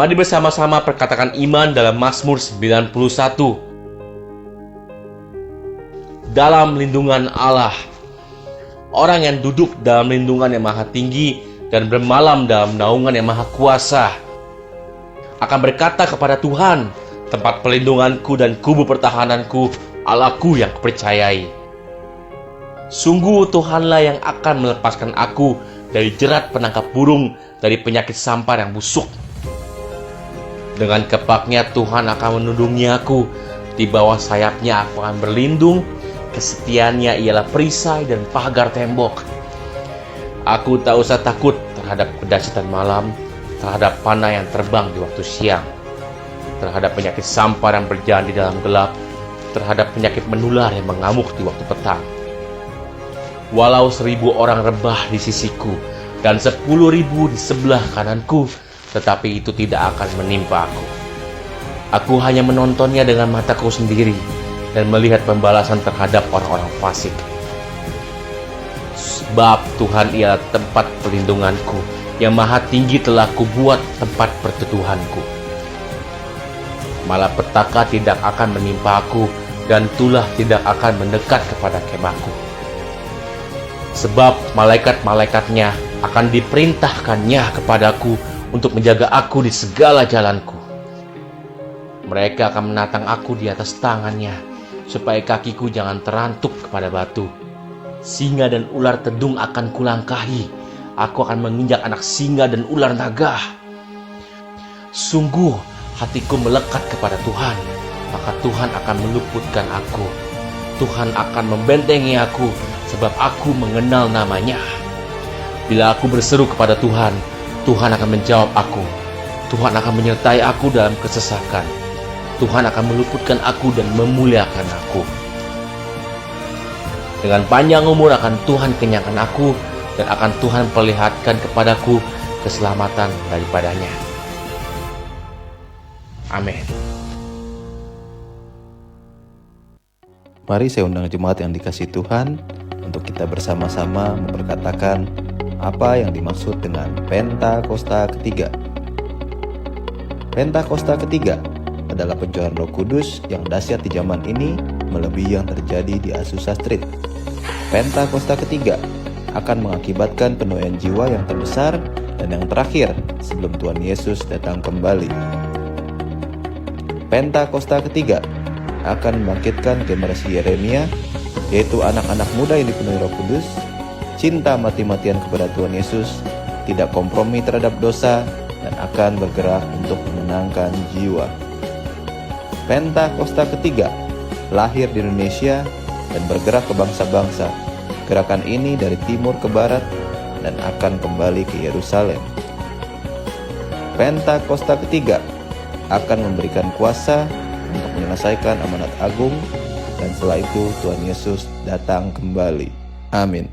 Mari bersama-sama perkatakan iman dalam Mazmur 91. Dalam lindungan Allah. Orang yang duduk dalam lindungan yang maha tinggi dan bermalam dalam naungan yang maha kuasa akan berkata kepada Tuhan, tempat pelindunganku dan kubu pertahananku, Allahku yang kupercayai. Sungguh Tuhanlah yang akan melepaskan aku dari jerat penangkap burung, dari penyakit sampar yang busuk. Dengan kepaknya Tuhan akan menundungi aku, di bawah sayapnya aku akan berlindung. Kesetiaannya ialah perisai dan pagar tembok. Aku tak usah takut terhadap kedahsyatan malam, terhadap panah yang terbang di waktu siang, terhadap penyakit sampar yang berjalan di dalam gelap, terhadap penyakit menular yang mengamuk di waktu petang. Walau 1.000 orang rebah di sisiku dan 10.000 di sebelah kananku, tetapi itu tidak akan menimpa aku. Aku hanya menontonnya dengan mataku sendiri dan melihat pembalasan terhadap orang-orang fasik. Sebab Tuhan ialah tempat pelindunganku, yang maha tinggi telah kubuat tempat perteduhanku. Malapetaka tidak akan menimpa aku, dan tulah tidak akan mendekat kepada kemahku. Sebab malaikat-malaikatnya akan diperintahkannya kepadaku untuk menjaga aku di segala jalanku. Mereka akan menatang aku di atas tangannya, supaya kakiku jangan terantuk kepada batu. Singa dan ular tedung akan kulangkahi. Aku akan menginjak anak singa dan ular naga. Sungguh hatiku melekat kepada Tuhan, maka Tuhan akan meluputkan aku. Tuhan akan membentengi aku, sebab aku mengenal namanya. Bila aku berseru kepada Tuhan, Tuhan akan menjawab aku. Tuhan akan menyertai aku dalam kesesakan. Tuhan akan meluputkan aku dan memuliakan aku. Dengan panjang umur akan Tuhan kenyangkan aku, dan akan Tuhan perlihatkan kepadaku keselamatan daripadanya. Amin. Mari saya undang jemaat yang dikasihi Tuhan untuk kita bersama-sama memperkatakan apa yang dimaksud dengan Pentakosta ketiga. Pentakosta ketiga adalah pencurahan Roh Kudus yang dahsyat di zaman ini melebihi yang terjadi di Azusa Street. Pentakosta ketiga akan mengakibatkan penuaian jiwa yang terbesar dan yang terakhir sebelum Tuhan Yesus datang kembali. Pentakosta ketiga akan membangkitkan generasi Yeremia, yaitu anak-anak muda yang dipenuhi Roh Kudus, cinta mati-matian kepada Tuhan Yesus, tidak kompromi terhadap dosa, dan akan bergerak untuk menenangkan jiwa. Pentakosta ketiga lahir di Indonesia dan bergerak ke bangsa-bangsa. Gerakan ini dari timur ke barat dan akan kembali ke Yerusalem. Pentakosta ketiga akan memberikan kuasa untuk menyelesaikan amanat agung, dan setelah itu Tuhan Yesus datang kembali. Amin.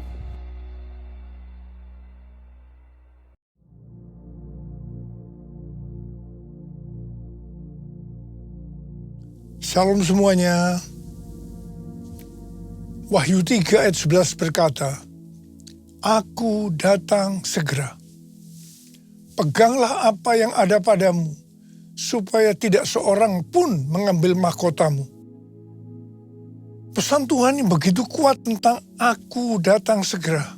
Shalom semuanya. Wahyu 3 ayat 11 berkata, Aku datang segera. Peganglah apa yang ada padamu, supaya tidak seorang pun mengambil mahkotamu. Pesan Tuhan yang begitu kuat tentang aku datang segera.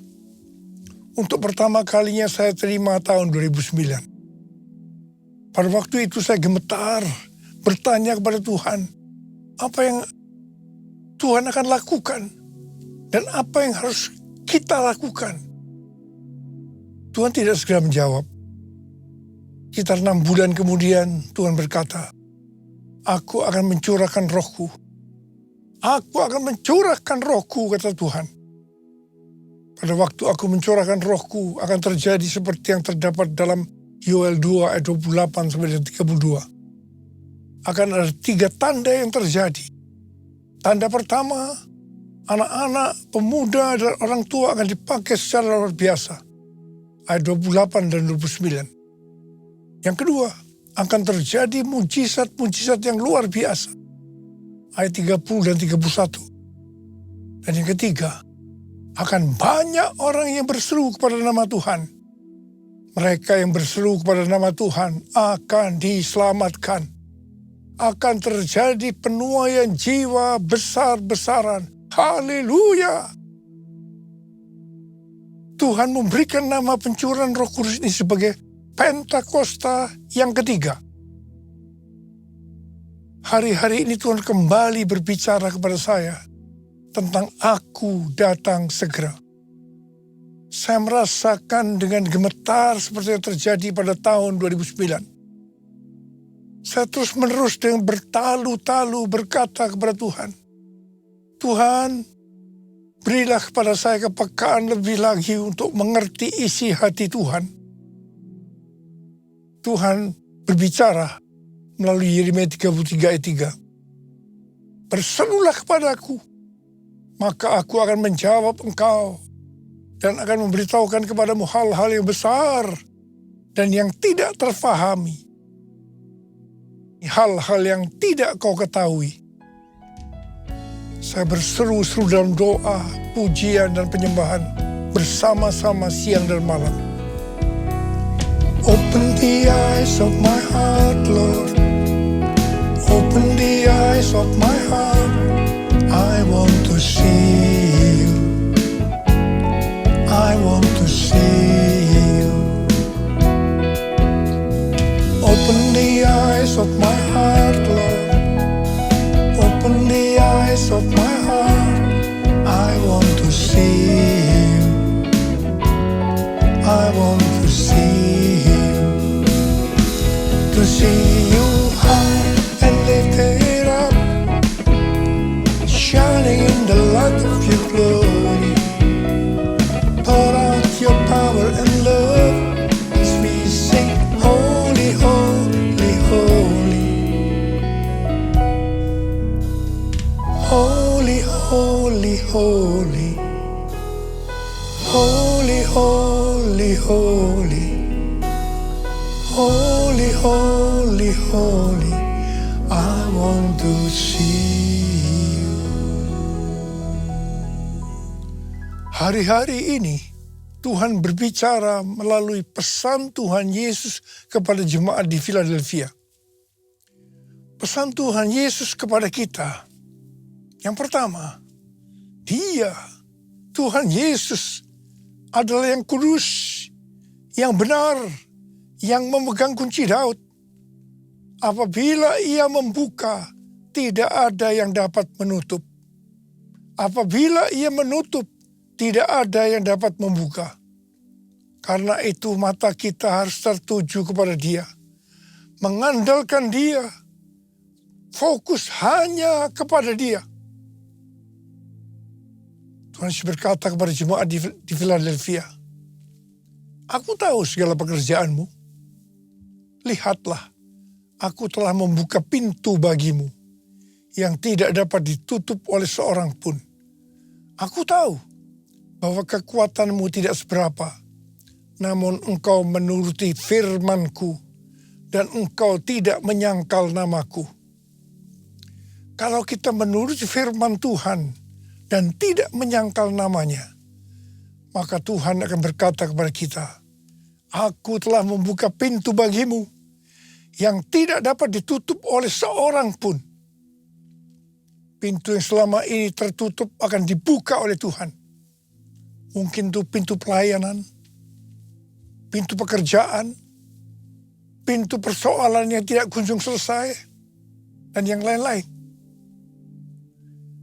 Untuk pertama kalinya saya terima tahun 2009. Pada waktu itu saya gemetar, bertanya kepada Tuhan, apa yang Tuhan akan lakukan dan apa yang harus kita lakukan. Tuhan tidak segera menjawab. Sekitar 6 bulan kemudian Tuhan berkata, Aku akan mencurahkan rohku. Aku akan mencurahkan rohku, kata Tuhan. Pada waktu aku mencurahkan rohku akan terjadi seperti yang terdapat dalam Yoel 2 ayat 28-32. Akan ada 3 tanda yang terjadi. Tanda pertama, anak-anak, pemuda, dan orang tua akan dipakai secara luar biasa. Ayat 28 dan 29. Yang kedua, akan terjadi mujizat-mujizat yang luar biasa. Ayat 30 dan 31. Dan yang ketiga, akan banyak orang yang berseru kepada nama Tuhan. Mereka yang berseru kepada nama Tuhan akan diselamatkan. Akan terjadi penuaian jiwa besar-besaran. Haleluya! Tuhan memberikan nama pencurahan Roh Kudus ini sebagai Pentakosta yang ketiga. Hari-hari ini Tuhan kembali berbicara kepada saya tentang aku datang segera. Saya merasakan dengan gemetar seperti yang terjadi pada tahun 2009. Saya terus menerus dengan bertalu-talu berkata kepada Tuhan, Tuhan, berilah kepada saya kepekaan lebih lagi untuk mengerti isi hati Tuhan. Tuhan berbicara melalui Yeremia 33 ayat 3. Berserulah kepadaku, maka aku akan menjawab engkau dan akan memberitahukan kepadamu hal-hal yang besar dan yang tidak terfahami. Hal-hal yang tidak kau ketahui. Saya berseru-seru dalam doa, pujian dan penyembahan bersama-sama siang dan malam. Open the eyes of my heart, Lord. Open the eyes of my heart. I want to see you. I want to see you. Open the eyes of my heart, Lord. Open the eyes of my heart. I want to see you. I want to see you. To see you high and lifted up, shining in the light of your glory. Pour out your power and love as we sing, holy, holy, holy. Holy, holy, holy. Holy, holy, holy. Holy, holy, holy. I want to see you. Hari-hari ini Tuhan berbicara melalui pesan Tuhan Yesus kepada jemaat di Philadelphia. Pesan Tuhan Yesus kepada kita. Yang pertama, Dia, Tuhan Yesus, adalah yang kudus, yang benar, yang memegang kunci Daud. Apabila Ia membuka, tidak ada yang dapat menutup. Apabila Ia menutup, tidak ada yang dapat membuka. Karena itu mata kita harus tertuju kepada Dia. Mengandalkan Dia. Fokus hanya kepada Dia. Tuhan Yesus berkata kepada jemaat di Philadelphia, aku tahu segala pekerjaanmu. Lihatlah, aku telah membuka pintu bagimu yang tidak dapat ditutup oleh seorang pun. Aku tahu bahwa kekuatanmu tidak seberapa, namun engkau menuruti firman-Ku dan engkau tidak menyangkal namaku. Kalau kita menuruti firman Tuhan dan tidak menyangkal namanya, maka Tuhan akan berkata kepada kita, aku telah membuka pintu bagimu yang tidak dapat ditutup oleh seorang pun. Pintu yang selama ini tertutup akan dibuka oleh Tuhan. Mungkin itu pintu pelayanan, pintu pekerjaan, pintu persoalan yang tidak kunjung selesai, dan yang lain-lain.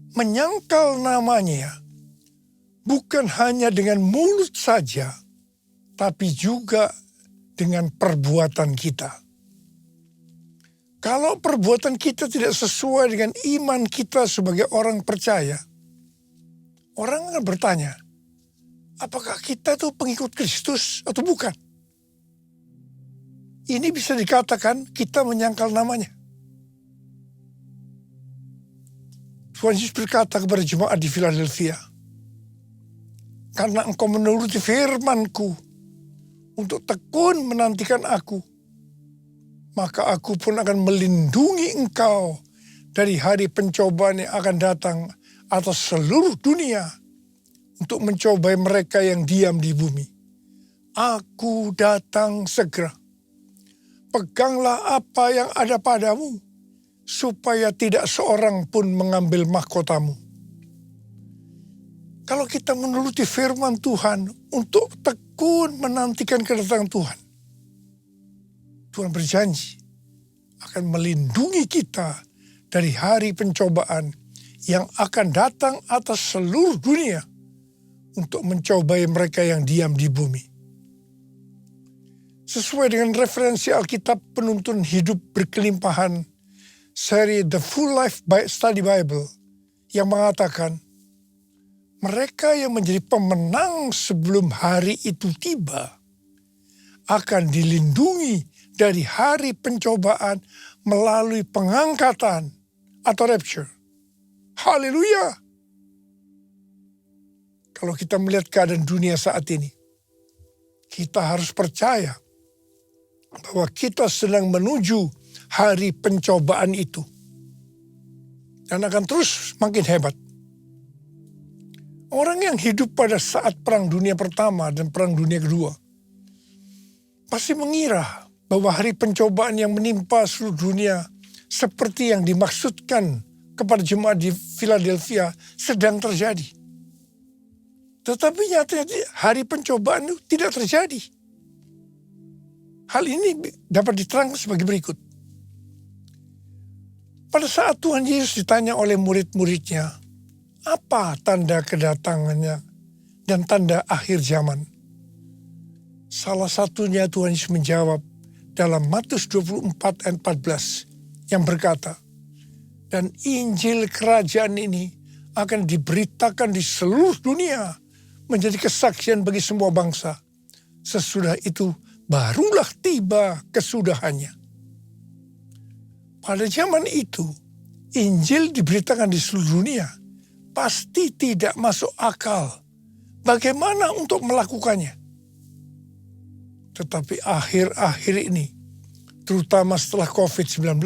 Menyangkal namanya bukan hanya dengan mulut saja, tapi juga dengan perbuatan kita. Kalau perbuatan kita tidak sesuai dengan iman kita sebagai orang percaya, orang akan bertanya, apakah kita itu pengikut Kristus atau bukan? Ini bisa dikatakan kita menyangkal namanya. Tuhan Yesus berkata kepada jemaat di Philadelphia, karena engkau menuruti firman-Ku untuk tekun menantikan aku, maka aku pun akan melindungi engkau dari hari pencobaan yang akan datang atas seluruh dunia untuk mencobai mereka yang diam di bumi. Aku datang segera. Peganglah apa yang ada padamu, supaya tidak seorang pun mengambil mahkotamu. Kalau kita menuruti firman Tuhan untuk tekun menantikan kedatangan Tuhan, Tuhan berjanji akan melindungi kita dari hari pencobaan yang akan datang atas seluruh dunia untuk mencobai mereka yang diam di bumi. Sesuai dengan referensi Alkitab Penuntun Hidup Berkelimpahan, seri The Full Life Study Bible, yang mengatakan, mereka yang menjadi pemenang sebelum hari itu tiba akan dilindungi dari hari pencobaan melalui pengangkatan atau rapture. Haleluya! Kalau kita melihat keadaan dunia saat ini, kita harus percaya bahwa kita sedang menuju hari pencobaan itu. Dan akan terus makin hebat. Orang yang hidup pada saat Perang Dunia Pertama dan Perang Dunia Kedua pasti mengira bahwa hari pencobaan yang menimpa seluruh dunia seperti yang dimaksudkan kepada jemaat di Philadelphia sedang terjadi. Tetapi nyatanya hari pencobaan itu tidak terjadi. Hal ini dapat diterangkan sebagai berikut. Pada saat Tuhan Yesus ditanya oleh murid-muridnya, apa tanda kedatangannya dan tanda akhir zaman? Salah satunya Tuhan Yesus menjawab dalam Matius 24 ayat 14 yang berkata, dan Injil kerajaan ini akan diberitakan di seluruh dunia menjadi kesaksian bagi semua bangsa. Sesudah itu barulah tiba kesudahannya. Pada zaman itu, Injil diberitakan di seluruh dunia. Pasti tidak masuk akal. Bagaimana untuk melakukannya? Tetapi akhir-akhir ini, terutama setelah COVID-19,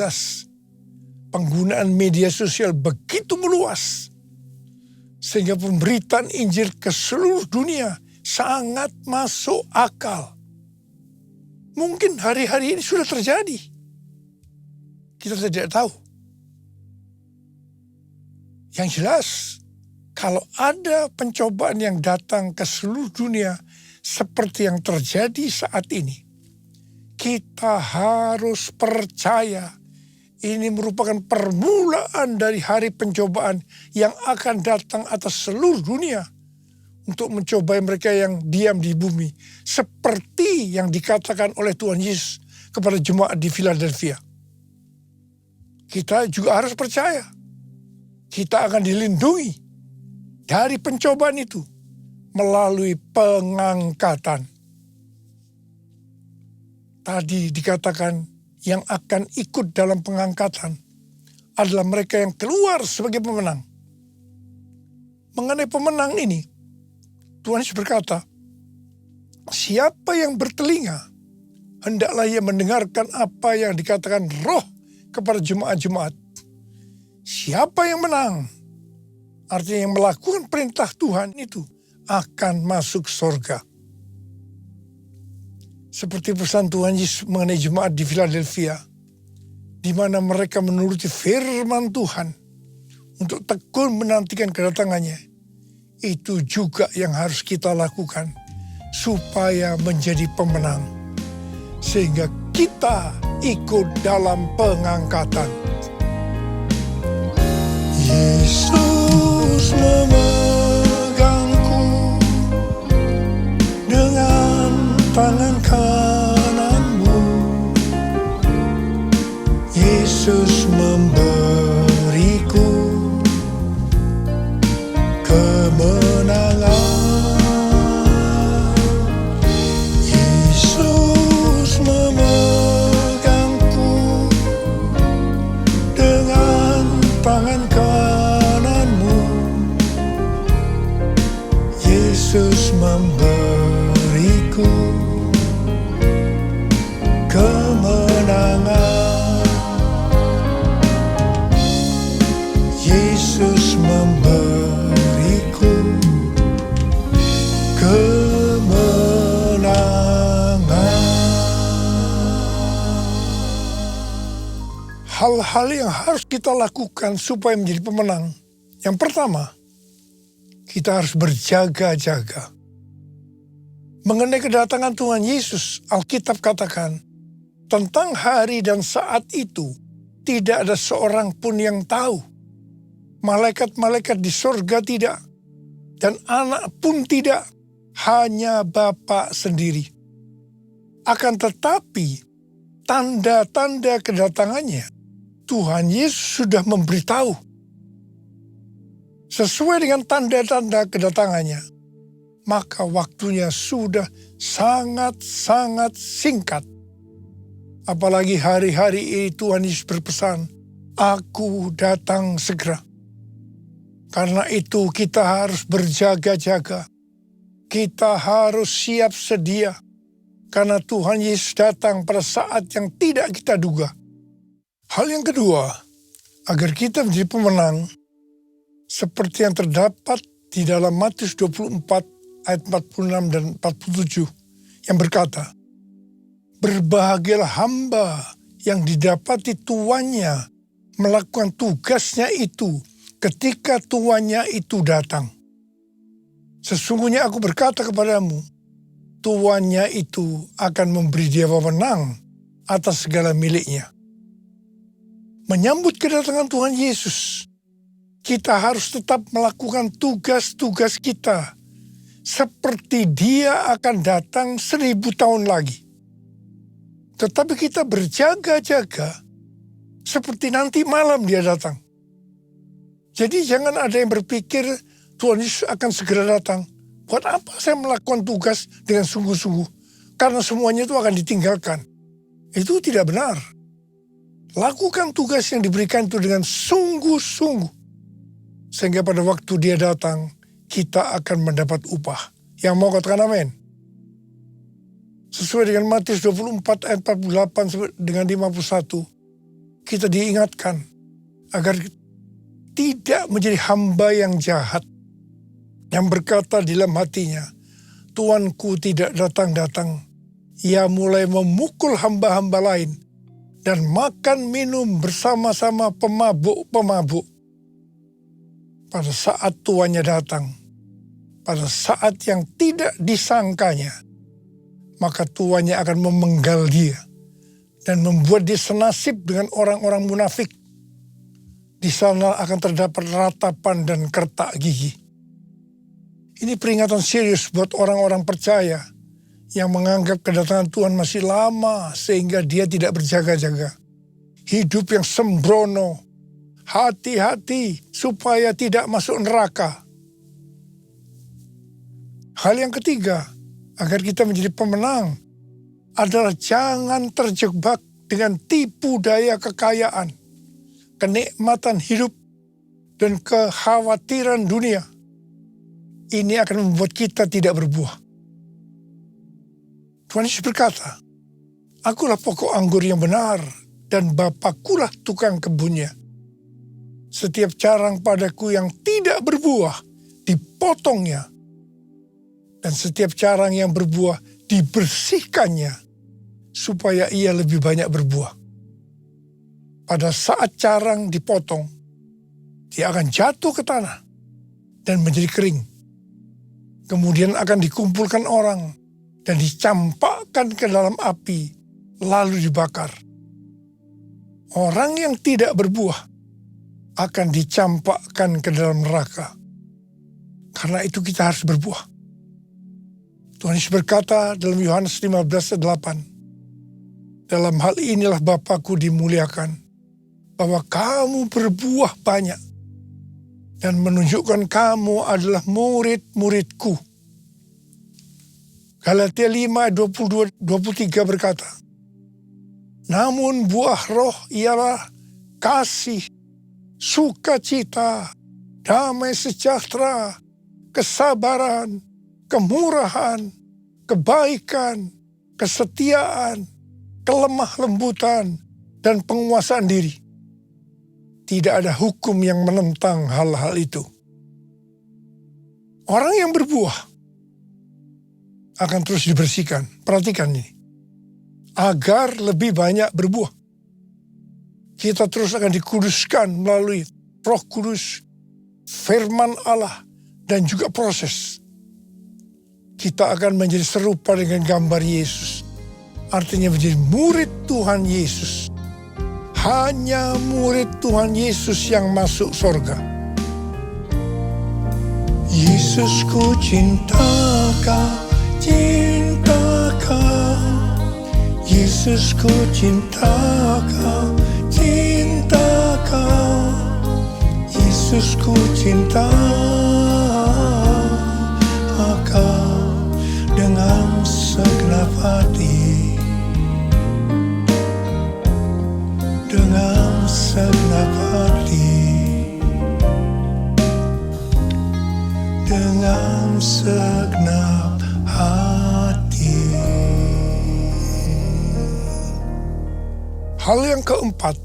penggunaan media sosial begitu meluas, sehingga pemberitaan Injil ke seluruh dunia sangat masuk akal. Mungkin hari-hari ini sudah terjadi. Kita tidak tahu. Yang jelas, kalau ada pencobaan yang datang ke seluruh dunia seperti yang terjadi saat ini, kita harus percaya ini merupakan permulaan dari hari pencobaan yang akan datang atas seluruh dunia untuk mencobai mereka yang diam di bumi, seperti yang dikatakan oleh Tuhan Yesus kepada jemaat di Philadelphia. Kita juga harus percaya kita akan dilindungi dari pencobaan itu melalui pengangkatan. Tadi dikatakan yang akan ikut dalam pengangkatan adalah mereka yang keluar sebagai pemenang. Mengenai pemenang ini, Tuhan Yesus berkata, siapa yang bertelinga, hendaklah ia mendengarkan apa yang dikatakan Roh kepada jemaat-jemaat. Siapa yang menang, artinya yang melakukan perintah Tuhan itu, akan masuk surga. Seperti pesan Tuhan Yesus mengenai jemaat di Philadelphia, di mana mereka menuruti firman Tuhan untuk tekun menantikan kedatangannya. Itu juga yang harus kita lakukan supaya menjadi pemenang, sehingga kita ikut dalam pengangkatan. Yesus memegangku dengan tangan kananmu. Yesus memberiku kemenangan. Yesus memegangku dengan tangan kananmu. Yesus memberiku kemenangan. hal-hal yang harus kita lakukan supaya menjadi pemenang. Yang pertama, kita harus berjaga-jaga. Mengenai kedatangan Tuhan Yesus, Alkitab katakan, tentang hari dan saat itu, tidak ada seorang pun yang tahu. Malaikat-malaikat di sorga tidak, dan anak pun tidak, hanya Bapa sendiri. Akan tetapi, tanda-tanda kedatangannya, Tuhan Yesus sudah memberitahu. Sesuai dengan tanda-tanda kedatangannya, maka waktunya sudah sangat-sangat singkat. Apalagi hari-hari ini Tuhan Yesus berpesan, "Aku datang segera." Karena itu kita harus berjaga-jaga. Kita harus siap sedia. Karena Tuhan Yesus datang pada saat yang tidak kita duga. Hal yang kedua, agar kita menjadi pemenang, seperti yang terdapat di dalam Matius 24 ayat 46 dan 47 yang berkata, "Berbahagialah hamba yang didapati tuannya melakukan tugasnya itu ketika tuannya itu datang. Sesungguhnya aku berkata kepadamu, tuannya itu akan memberi dia wewenang atas segala miliknya." Menyambut kedatangan Tuhan Yesus, kita harus tetap melakukan tugas-tugas kita seperti dia akan datang 1000 tahun lagi. Tetapi kita berjaga-jaga seperti nanti malam dia datang. Jadi jangan ada yang berpikir Tuhan Yesus akan segera datang. Buat apa saya melakukan tugas dengan sungguh-sungguh? Karena semuanya itu akan ditinggalkan. Itu tidak benar. Lakukan tugas yang diberikan itu dengan sungguh-sungguh. Sehingga pada waktu dia datang, kita akan mendapat upah. Yang mau katakan amin? Sesuai dengan Matius 24 ayat 48 dengan 51, kita diingatkan agar tidak menjadi hamba yang jahat, yang berkata di dalam hatinya, "Tuanku tidak datang-datang." Ia mulai memukul hamba-hamba lain dan makan minum bersama-sama pemabuk-pemabuk. Pada saat tuannya datang, pada saat yang tidak disangkanya, maka tuannya akan memenggal dia dan membuat dia senasib dengan orang-orang munafik. Di sana akan terdapat ratapan dan kertak gigi. Ini peringatan serius buat orang-orang percaya yang menganggap kedatangan Tuhan masih lama sehingga dia tidak berjaga-jaga. Hidup yang sembrono. Hati-hati supaya tidak masuk neraka. Hal yang ketiga, agar kita menjadi pemenang, adalah jangan terjebak dengan tipu daya kekayaan, kenikmatan hidup, dan kekhawatiran dunia. Ini akan membuat kita tidak berbuah. Tuhan Yesus berkata, "Akulah pokok anggur yang benar, dan Bapakulah tukang kebunnya. Setiap carang padaku yang tidak berbuah, dipotongnya. Dan setiap carang yang berbuah, dibersihkannya, supaya ia lebih banyak berbuah." Pada saat carang dipotong, dia akan jatuh ke tanah dan menjadi kering. Kemudian akan dikumpulkan orang dan dicampakkan ke dalam api, lalu dibakar. Orang yang tidak berbuah akan dicampakkan ke dalam neraka. Karena itu kita harus berbuah. Tuhan Yesus berkata dalam Yohanes 15 ayat 8, "Dalam hal inilah Bapakku dimuliakan, bahwa kamu berbuah banyak, dan menunjukkan kamu adalah murid-muridku." Galatia 5 ayat 22-23 berkata, "Namun buah roh ialah kasih, sukacita, damai sejahtera, kesabaran, kemurahan, kebaikan, kesetiaan, kelemah lembutan, dan penguasaan diri. Tidak ada hukum yang menentang hal-hal itu." Orang yang berbuah akan terus dibersihkan. Perhatikan ini. Agar lebih banyak berbuah. Kita terus akan dikuduskan melalui Roh Kudus, firman Allah, dan juga proses. Kita akan menjadi serupa dengan gambar Yesus. Artinya menjadi murid Tuhan Yesus. Hanya murid Tuhan Yesus yang masuk surga. Yesus, ku cinta Kau, cinta Kau. Yesus, ku cinta Kau, cinta Kau. Yesus, ku cinta Kau dengan segenap hati, dengan segenap hati, dengan segenap hati. Hal yang keempat,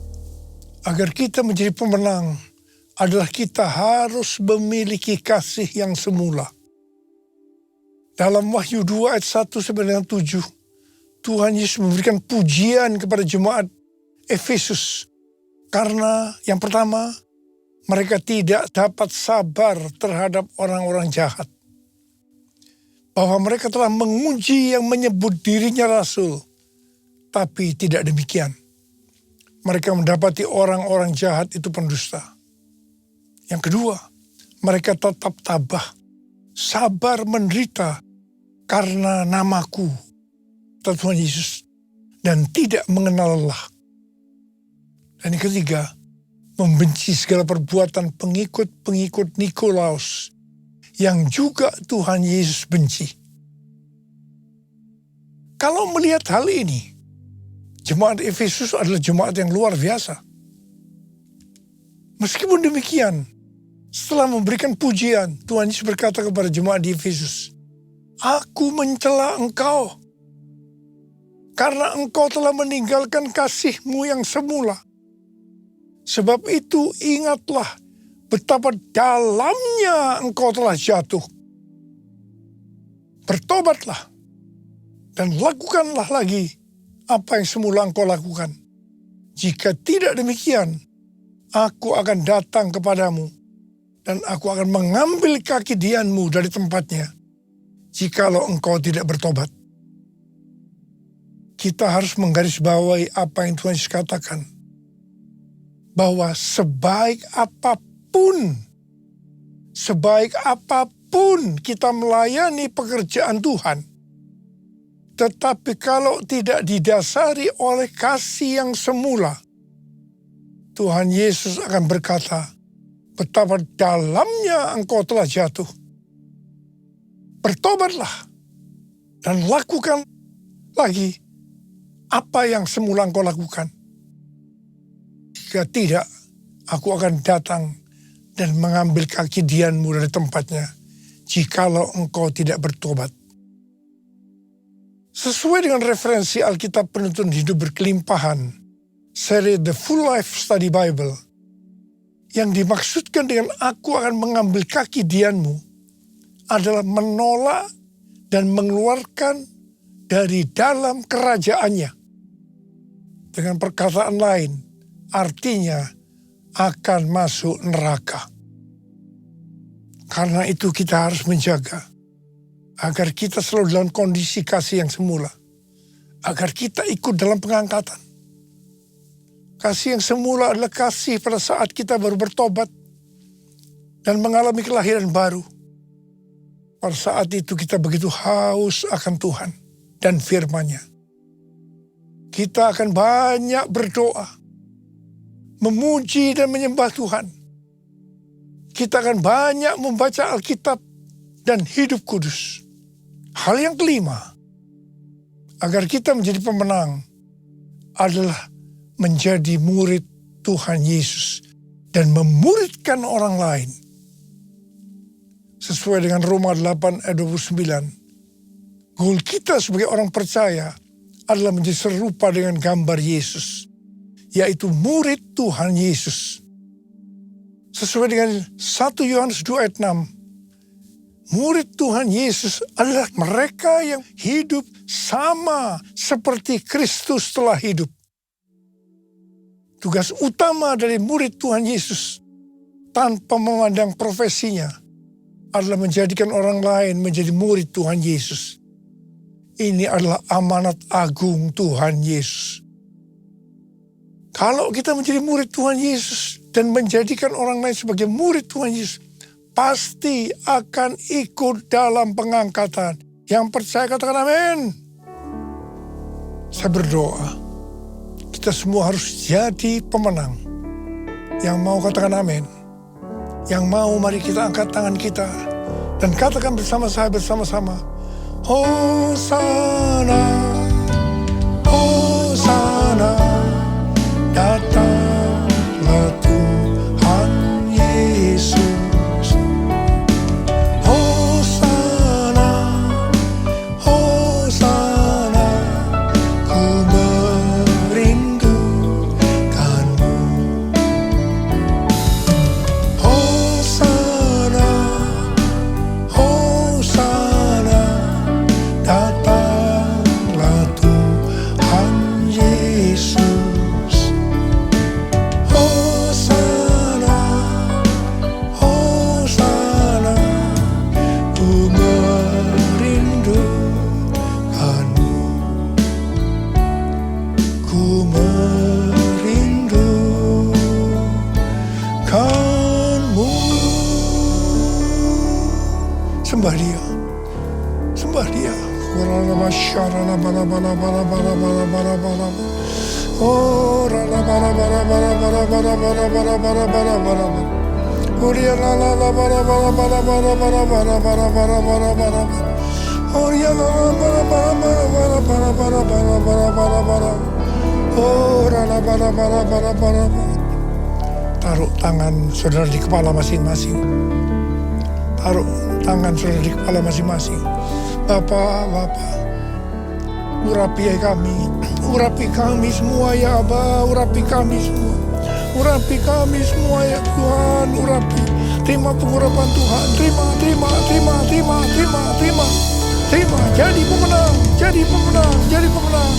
agar kita menjadi pemenang, adalah kita harus memiliki kasih yang semula. Dalam Wahyu 2 ayat 1-7, Tuhan Yesus memberikan pujian kepada jemaat Efesus. Karena yang pertama, mereka tidak dapat sabar terhadap orang-orang jahat. Bahwa mereka telah menguji yang menyebut dirinya rasul. Tapi tidak demikian. Mereka mendapati orang-orang jahat itu pendusta. Yang kedua, mereka tetap tabah, sabar menderita karena namaku, Tuhan Yesus, dan tidak mengenal lelah. Dan yang ketiga, membenci segala perbuatan pengikut-pengikut Nikolaus yang juga Tuhan Yesus benci. Kalau melihat hal ini, jemaat Efesus adalah jemaat yang luar biasa. Meskipun demikian, setelah memberikan pujian, Tuhan Yesus berkata kepada jemaat di Efesus, "Aku mencela engkau, karena engkau telah meninggalkan kasihmu yang semula. Sebab itu ingatlah betapa dalamnya engkau telah jatuh. Bertobatlah dan lakukanlah lagi apa yang semula engkau lakukan. Jika tidak demikian, aku akan datang kepadamu dan aku akan mengambil kaki dianmu dari tempatnya, jikalau engkau tidak bertobat." Kita harus menggarisbawahi apa yang Tuhan Yesus katakan. Bahwa sebaik apapun kita melayani pekerjaan Tuhan, tetapi kalau tidak didasari oleh kasih yang semula, Tuhan Yesus akan berkata, betapa dalamnya engkau telah jatuh. Bertobatlah dan lakukan lagi apa yang semula engkau lakukan. Jika tidak, aku akan datang dan mengambil kaki dianmu dari tempatnya, jikalau engkau tidak bertobat. Sesuai dengan referensi Alkitab Penuntun Hidup Berkelimpahan, seri The Full Life Study Bible, yang dimaksudkan dengan aku akan mengambil kaki dianmu adalah menolak dan mengeluarkan dari dalam kerajaannya. Dengan perkataan lain, artinya akan masuk neraka. Karena itu kita harus menjaga agar kita selalu dalam kondisi kasih yang semula. Agar kita ikut dalam pengangkatan. Kasih yang semula adalah kasih pada saat kita baru bertobat dan mengalami kelahiran baru. Pada saat itu kita begitu haus akan Tuhan dan firman-Nya. Kita akan banyak berdoa, memuji dan menyembah Tuhan. Kita akan banyak membaca Alkitab dan hidup kudus. Hal yang kelima, agar kita menjadi pemenang, adalah menjadi murid Tuhan Yesus dan memuridkan orang lain. Sesuai dengan Roma 8 ayat 29, goal kita sebagai orang percaya adalah menjadi serupa dengan gambar Yesus, yaitu murid Tuhan Yesus. Sesuai dengan 1 Yohanes 2 ayat 6, murid Tuhan Yesus adalah mereka yang hidup sama seperti Kristus telah hidup. Tugas utama dari murid Tuhan Yesus tanpa memandang profesinya adalah menjadikan orang lain menjadi murid Tuhan Yesus. Ini adalah amanat agung Tuhan Yesus. Kalau kita menjadi murid Tuhan Yesus dan menjadikan orang lain sebagai murid Tuhan Yesus, pasti akan ikut dalam pengangkatan. Yang percaya katakan amin. Saya berdoa, kita semua harus jadi pemenang. Yang mau katakan amin. Yang mau mari kita angkat tangan kita dan katakan bersama saya bersama-sama. Hosana, Hosana, datanglah Tuhan Yesus. Hosana, Hosana, ku merindukanmu. Hosana, Hosana, datanglah Tuhan Yesus. Hosana, Hosana, ku merindukanmu. Ku merindukanmu. Sembah Dia, sembah Dia. Oh, taruh tangan saudara di kepala masing-masing. Taruh tangan saudara di kepala masing-masing. Bapak, urapi kami semua ya Aba, urapi kami semua. Urapi kami semua ya Tuhan, urapi. Terima pengurapan Tuhan, terima. Jadi pemenang.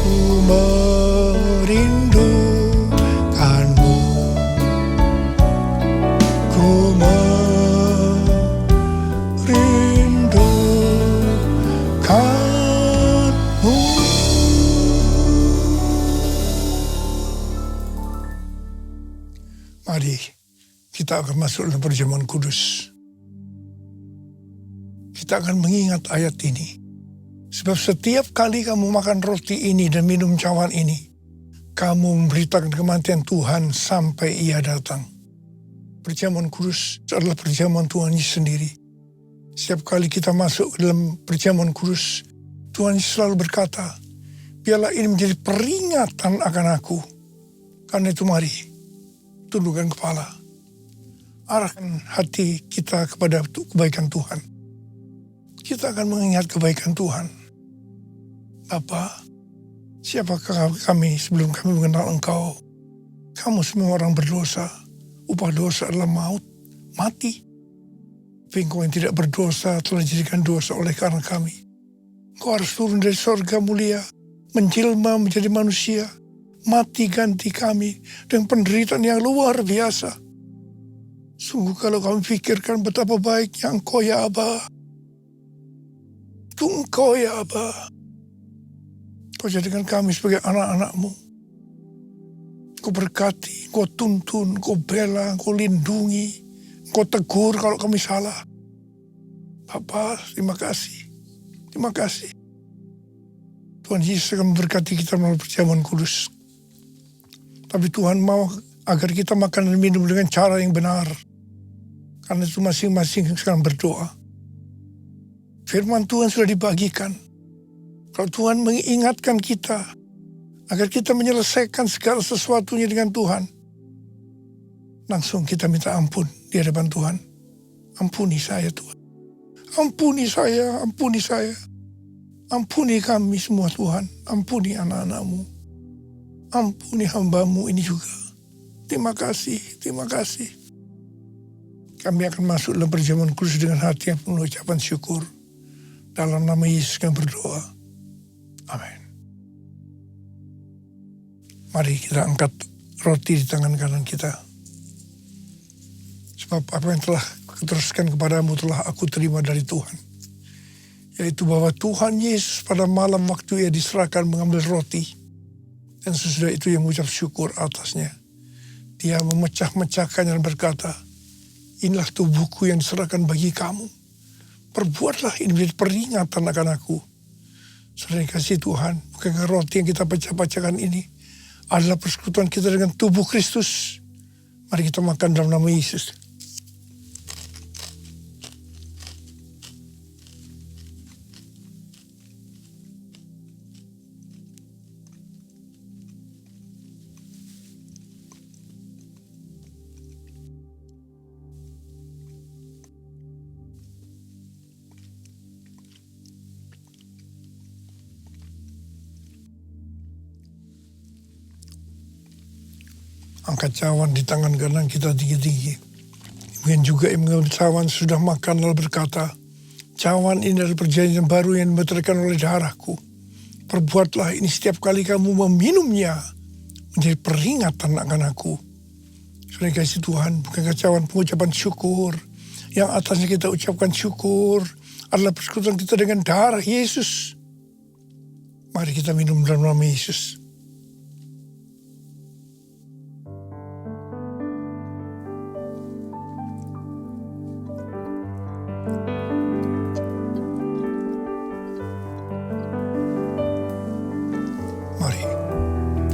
Ku merindukanmu. Ku merindukanmu. Mari kita akan masuk dalam perjamuan kudus. Kita akan mengingat ayat ini. Sebab setiap kali kamu makan roti ini dan minum cawan ini, kamu memberitakan kematian Tuhan sampai Ia datang. Perjamuan kudus adalah perjamuan Tuhan Yesus sendiri. Setiap kali kita masuk ke dalam perjamuan kudus, Tuhan Yesus selalu berkata, biarlah ini menjadi peringatan akan aku. Karena itu mari, tundukkan kepala. Arahkan hati kita kepada kebaikan Tuhan. Kita akan mengingat kebaikan Tuhan. Bapa, siapakah kami sebelum kami mengenal Engkau? Kamu semua orang berdosa. Upah dosa adalah maut, mati. Tapi Engkau yang tidak berdosa telah dijadikan dosa oleh karena kami. Engkau harus turun dari sorga mulia, menjelma menjadi manusia, mati ganti kami dengan penderitaan yang luar biasa. Sungguh kalau kami pikirkan betapa baiknya Engkau ya Aba. Itu Engkau ya Aba. Kau jadikan kami sebagai anak-anak-Mu. Kau berkati, Kau tuntun, Kau bela, Kau lindungi, Kau tegur kalau kami salah. Bapa, terima kasih. Terima kasih. Tuhan Yesus akan memberkati kita melalui perjamuan kudus. Tapi Tuhan mau agar kita makan dan minum dengan cara yang benar. Karena itu masing-masing sekarang berdoa. Firman Tuhan sudah dibagikan. Kalau Tuhan mengingatkan kita agar kita menyelesaikan segala sesuatunya dengan Tuhan, langsung kita minta ampun di hadapan Tuhan. Ampuni saya Tuhan. Ampuni saya, ampuni saya. Ampuni kami semua Tuhan. Ampuni anak-anak-Mu. Ampuni hamba-Mu ini juga. Terima kasih, terima kasih. Kami akan masuk dalam perjamuan kudus dengan hati yang penuh ucapan syukur. Dalam nama Yesus kami berdoa. Amin. Mari kita angkat roti di tangan kanan kita. Sebab apa yang telah kuteruskan kepadamu telah aku terima dari Tuhan. Yaitu bahwa Tuhan Yesus pada malam waktu ia diserahkan mengambil roti. Dan sesudah itu ia mengucap syukur atasnya. Dia memecah-mecahkannya dan berkata, inilah tubuhku yang diserahkan bagi kamu. Perbuatlah ini menjadi peringatan akan aku. Saudara kasih Tuhan, bukankah roti yang kita pecah-pecahkan ini adalah persekutuan kita dengan tubuh Kristus. Mari kita makan dalam nama Yesus. Angkat cawan di tangan kanan kita tinggi-tinggi. Mungkin juga yang mengambil cawan sudah makan lalu berkata, cawan ini adalah perjanjian baru yang dimeteraikan oleh darahku. Perbuatlah ini setiap kali kamu meminumnya menjadi peringatan akan aku. Saudara kasih Tuhan, bukankah cawan pengucapan syukur yang atasnya kita ucapkan syukur adalah persekutuan kita dengan darah Yesus. Mari kita minum dalam nama Yesus.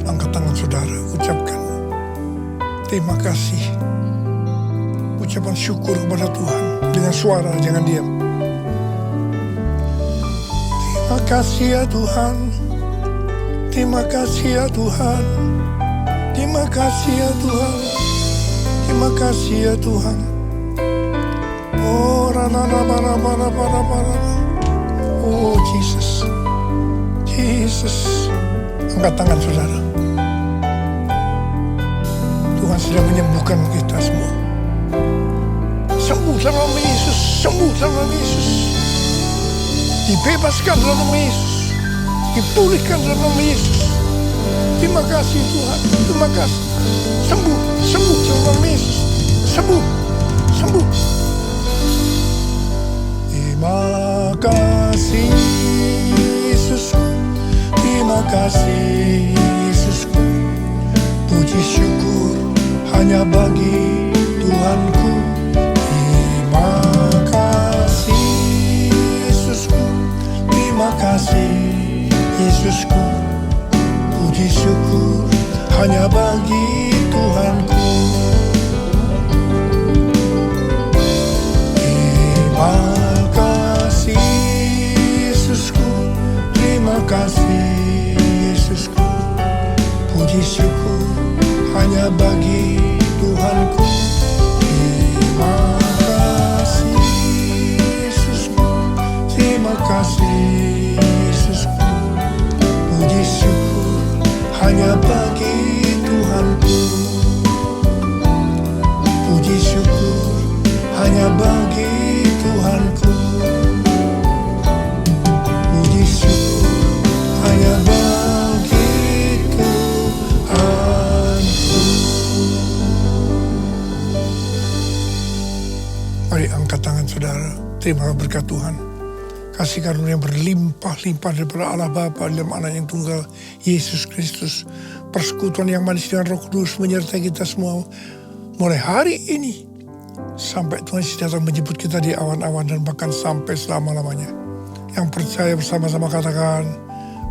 Angkat tangan saudara, ucapkan terima kasih. Ucapan syukur kepada Tuhan dengan suara, jangan diam. Terima kasih ya Tuhan. Terima kasih ya Tuhan. Terima kasih ya Tuhan. Terima kasih ya Tuhan. Oh, oh Jesus. Jesus. Angkat tangan saudara. Tuhan sedang menyembuhkan kita semua. Sembuh dalam nama Yesus. Sembuh dalam nama Yesus. Dibebaskan dalam nama Yesus. Dipulihkan dalam nama Yesus. Terima kasih Tuhan. Terima kasih. Sembuh. Sembuh dalam nama Yesus. Sembuh. Sembuh. Terima kasih Yesusku. Terima kasih Yesusku. Puji syukur hanya bagi Tuhanku. Terima kasih Yesusku. Terima kasih Yesusku. Puji syukur hanya bagi Tuhanku. Terima kasih Yesusku. Terima kasih Yesusku. Puji syukur hanya bagi Tuhanku. Terima kasih Yesusku. Terima kasih Yesusku. Puji syukur hanya bagi Tuhanku. Puji syukur hanya bagi Tuhanku. Puji syukur hanya bagi Tuhanku. Mari angkat tangan saudara. Terima berkat Tuhan. Kasih karunia yang berlimpah-limpah daripada Allah Bapa dalam Anak yang tunggal Yesus Kristus. Persekutuan yang manis dengan Roh Kudus menyertai kita semua mulai hari ini sampai Tuhan Yesus datang menjemput kita di awan-awan dan bahkan sampai selama-lamanya. Yang percaya bersama-sama katakan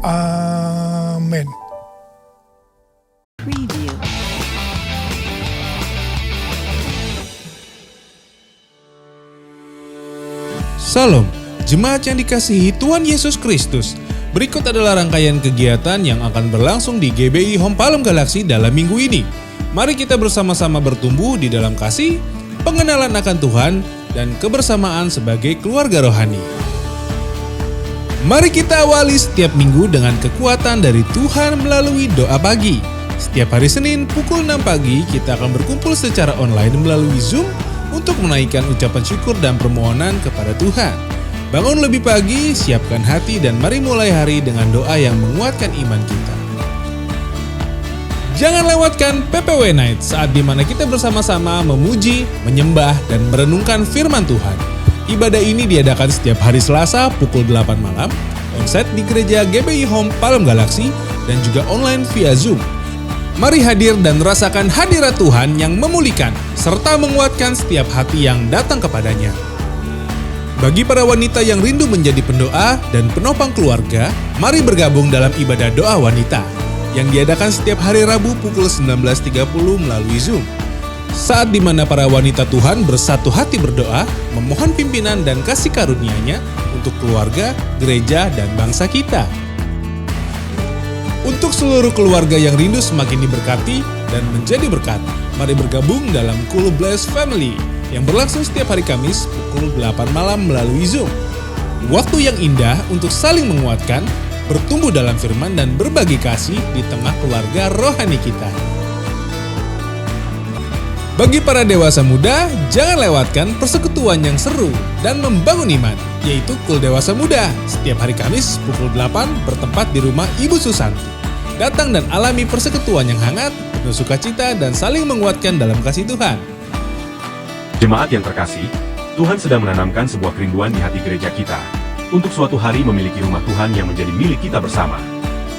amin. Preview. Salam, jemaat yang dikasihi Tuhan Yesus Kristus. Berikut adalah rangkaian kegiatan yang akan berlangsung di GBI Home Palem Galaksi dalam minggu ini. Mari kita bersama-sama bertumbuh di dalam kasih, pengenalan akan Tuhan, dan kebersamaan sebagai keluarga rohani. Mari kita awali setiap minggu dengan kekuatan dari Tuhan melalui doa pagi. Setiap hari Senin pukul 6 pagi kita akan berkumpul secara online melalui Zoom untuk menaikkan ucapan syukur dan permohonan kepada Tuhan. Bangun lebih pagi, siapkan hati dan mari mulai hari dengan doa yang menguatkan iman kita. Jangan lewatkan PPW Night saat dimana kita bersama-sama memuji, menyembah, dan merenungkan firman Tuhan. Ibadah ini diadakan setiap hari Selasa pukul 8 malam, onsite di gereja GBI Home Palem Galaksi, dan juga online via Zoom. Mari hadir dan rasakan hadirat Tuhan yang memulihkan, serta menguatkan setiap hati yang datang kepadanya. Bagi para wanita yang rindu menjadi pendoa dan penopang keluarga, mari bergabung dalam ibadah doa wanita yang diadakan setiap hari Rabu pukul 19.30 melalui Zoom. Saat di mana para wanita Tuhan bersatu hati berdoa, memohon pimpinan dan kasih karunia-Nya untuk keluarga, gereja, dan bangsa kita. Untuk seluruh keluarga yang rindu semakin diberkati dan menjadi berkat, mari bergabung dalam Cool Bless Family yang berlangsung setiap hari Kamis pukul 8 malam melalui Zoom. Waktu yang indah untuk saling menguatkan, bertumbuh dalam firman dan berbagi kasih di tengah keluarga rohani kita. Bagi para dewasa muda, jangan lewatkan persekutuan yang seru dan membangun iman, yaitu Kul Dewasa Muda, setiap hari Kamis pukul 8 bertempat di rumah Ibu Susanti. Datang dan alami persekutuan yang hangat, penuh sukacita, dan saling menguatkan dalam kasih Tuhan. Jemaat yang terkasih, Tuhan sedang menanamkan sebuah kerinduan di hati gereja kita, untuk suatu hari memiliki rumah Tuhan yang menjadi milik kita bersama.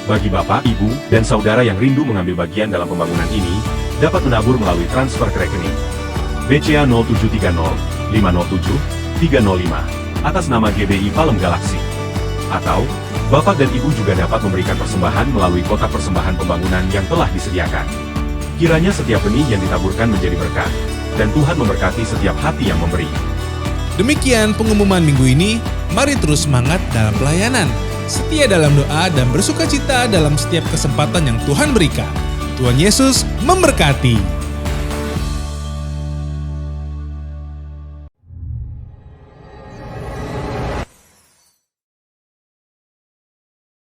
Bagi Bapak, Ibu, dan Saudara yang rindu mengambil bagian dalam pembangunan ini, dapat menabur melalui transfer ke rekening BCA 0730 507 305 atas nama GBI Palem Galaksi. Atau, Bapak dan Ibu juga dapat memberikan persembahan melalui kotak persembahan pembangunan yang telah disediakan. Kiranya setiap benih yang ditaburkan menjadi berkat, dan Tuhan memberkati setiap hati yang memberi. Demikian pengumuman minggu ini, mari terus semangat dalam pelayanan, setia dalam doa, dan bersukacita dalam setiap kesempatan yang Tuhan berikan. Tuhan Yesus memberkati.